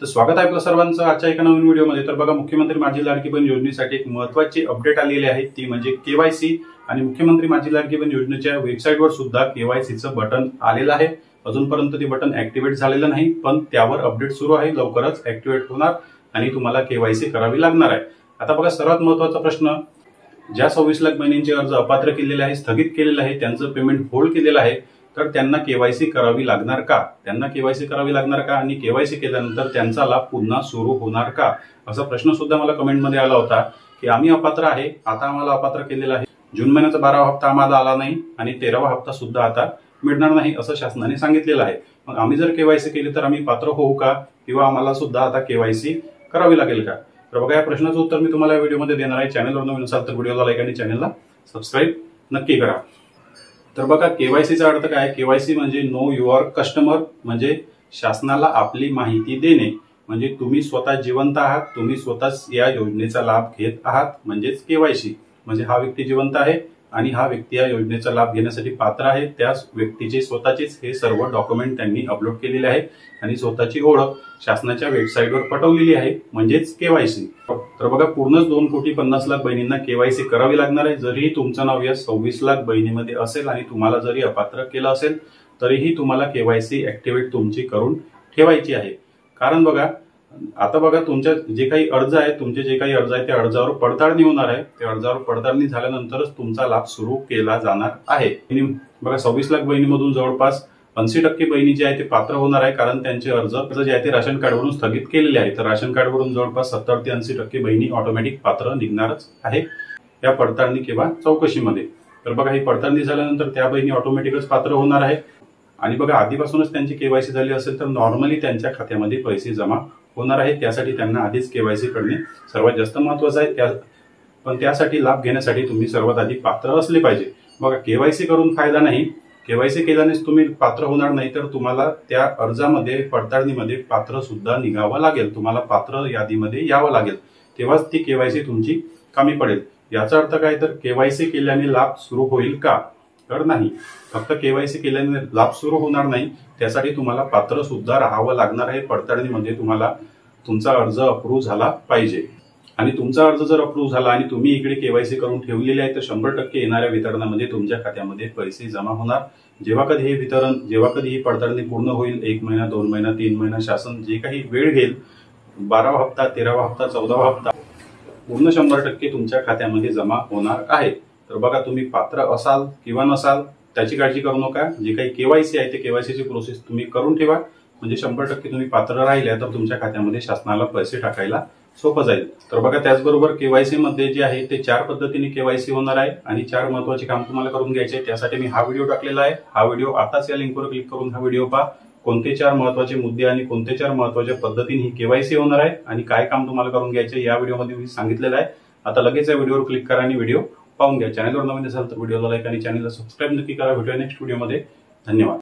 तर स्वागत आहे आपल्या सर्वांचं आजच्या एका नवीन व्हिडिओमध्ये। तर बघा, मुख्यमंत्री माझी लाडकी बहीण योजनेसाठी एक महत्त्वाची अपडेट आलेली आहे, ती म्हणजे केवायसी। आणि मुख्यमंत्री माझी लाडकी बहीण योजनेच्या वेबसाईटवर सुद्धा केवायसीचं बटन आलेलं आहे। अजूनपर्यंत ते बटन ऍक्टिव्हेट झालेलं नाही, पण त्यावर अपडेट सुरू आहे, लवकरच ऍक्टिव्हेट होणार आणि तुम्हाला केवायसी करावी लागणार आहे। आता बघा, सर्वात महत्त्वाचा प्रश्न, ज्या 26 लाख बहिणींचे अर्ज अपात्र केलेले आहे, स्थगित केलेले आहे, त्यांचं पेमेंट होल्ड केलेलं आहे, तर त्यांना केवायसी करावी लागणार का? त्यांना केवायसी करावी लागणार का? आणि केवायसी केल्यानंतर त्यांचा लाभ पुन्हा सुरू होणार का? असा प्रश्न सुद्धा मला कमेंटमध्ये आला होता की आम्ही अपात्र आहे, आता आम्हाला अपात्र केलेलं आहे, जून महिन्याचा 12वा हप्ता आम्हाला आला नाही आणि 13वा हप्ता सुद्धा आता मिळणार नाही असं शासनाने सांगितलेलं आहे। मग आम्ही जर केवायसी केली तर आम्ही पात्र होऊ का, किंवा आम्हाला सुद्धा आता केवायसी करावी लागेल का? तर बघा, या प्रश्नाचं उत्तर मी तुम्हाला या व्हिडिओमध्ये देणार आहे। चॅनलवर नवीन असाल तर व्हिडिओला लाईक आणि चॅनलला सबस्क्राईब नक्की करा। तर बघा, केवायसीचा अर्थ काय? केवायसी म्हणजे नो युअर कस्टमर, म्हणजे शासनाला आपली माहिती देणे। म्हणजे तुम्ही स्वतः जिवंत आहात, तुम्ही स्वतःच या योजनेचा लाभ घेत आहात, म्हणजेच केवायसी। म्हणजे हा व्यक्ती जिवंत आहे आणि हा व्यक्ती या योजनेचा लाभ घेण्यासाठी पात्र आहे, त्याच व्यक्तीचे स्वतःचेच हे सर्व डॉक्युमेंट त्यांनी अपलोड केलेले आहे आणि स्वतःची ओळख शासनाच्या वेबसाईटवर पटवलेली आहे, म्हणजेच केवायसी। तर बघा, पूर्णच 2,50,00,000 बहिणींना केवायसी करावी लागणार आहे। जरीही तुमचं नाव या 26 लाख बहिणीमध्ये असेल आणि तुम्हाला जरी अपात्र केलं असेल तरीही तुम्हाला केवायसी ऍक्टिव्हेट तुमची करून ठेवायची आहे। कारण बघा, आता बघा, तुमच्या जे काही अर्ज आहेत, तुमचे जे काही अर्ज आहेत त्या अर्जावर पडताळणी होणार आहे। त्या अर्जावर पडताळणी झाल्यानंतरच तुमचा लाभ सुरू केला जाणार आहे। बघा, 26 लाख बहिणीमधून जवळपास 80% बहिणी जे आहे ते पात्र होणार आहे, कारण त्यांचे अर्ज जे आहे ते राशन कार्डवरून स्थगित केलेले आहे। तर राशन कार्डवरून जवळपास 70 ते 80% बहिणी ऑटोमॅटिक पात्र निघणारच आहे या पडताळणी किंवा चौकशीमध्ये। तर बघा, ही पडताळणी झाल्यानंतर त्या बहिणी ऑटोमॅटिकच पात्र होणार आहे। आणि बघा, आधीपासूनच त्यांची केवायसी झाली असेल तर नॉर्मली त्यांच्या खात्यामध्ये पैसे जमा होणार आहे। त्यासाठी त्यांना आधीच केवायसी करणे सर्वात जास्त महत्वाचं आहे। पण त्यासाठी लाभ घेण्यासाठी तुम्ही सर्वात आधी पात्र असले पाहिजे। बघा, केवायसी करून फायदा नाही, केवायसी केल्यानेच तुम्ही पात्र होणार नाही, तर तुम्हाला त्या अर्जामध्ये पडताळणीमध्ये पात्र सुद्धा निघावं लागेल, तुम्हाला पात्र यादीमध्ये यावं लागेल, तेव्हाच ती केवायसी तुमची कामी पडेल। याचा अर्थ काय? तर केवायसी केल्याने लाभ सुरू होईल का? तर नाही, फक्त केवायसी केल्याने लाभ सुरू होणार नाही, त्यासाठी तुम्हाला पात्र सुद्धा राहावं लागणार आहे। पडताळणीमध्ये तुम्हाला तुमचा अर्ज अप्रूव्ह झाला पाहिजे आणि तुमचा अर्ज जर अप्रूव्ह झाला आणि तुम्ही इकडे केवायसी करून ठेवलेली आहे तर 100% येणाऱ्या वितरणामध्ये तुमच्या खात्यामध्ये पैसे जमा होणार। जेव्हा कधी हे वितरण, जेव्हा कधी ही पडताळणी पूर्ण होईल, 1 महिना, 2 महिना, 3 महिना, शासन जे काही वेळ घेईल, 12वा हप्ता, 13वा हप्ता, 14वा हप्ता, पूर्ण 100% तुमच्या खात्यामध्ये जमा होणार आहे। तर बघा, तुम्ही पात्र असाल किंवा नसाल त्याची काळजी करू नका। जे काही केवायसी आहे ते केवायसीची प्रोसेस तुम्ही करून ठेवा, म्हणजे 100% तुम्ही पात्र राहिल्या तर तुमच्या खात्यामध्ये शासनाला पैसे टाकायला सोपं जाईल। तर बघा, त्याचबरोबर केवायसी मध्ये जे आहे ते 4 पद्धतीने केवायसी होणार आहे आणि 4 महत्त्वाचे काम तुम्हाला करून घ्यायचे आहे। त्यासाठी मी हा व्हिडिओ टाकलेला आहे। हा व्हिडिओ आताच या लिंकवर क्लिक करून हा व्हिडिओ पहा। कोणते 4 महत्त्वाचे मुद्दे आणि कोणते 4 महत्त्वाच्या पद्धतीने ही केवायसी होणार आहे आणि काय काम तुम्हाला करून घ्यायचे या व्हिडिओमध्ये मी सांगितलेलं आहे। आता लगेच या व्हिडिओवर क्लिक करा आणि व्हिडिओ पाहून घ्या। चॅनलवर नवीन असाल तर व्हिडिओला लाईक आणि चॅनलला सबस्क्राईब नक्की करा। भेटूया नेक्स्ट व्हिडिओमध्ये। धन्यवाद।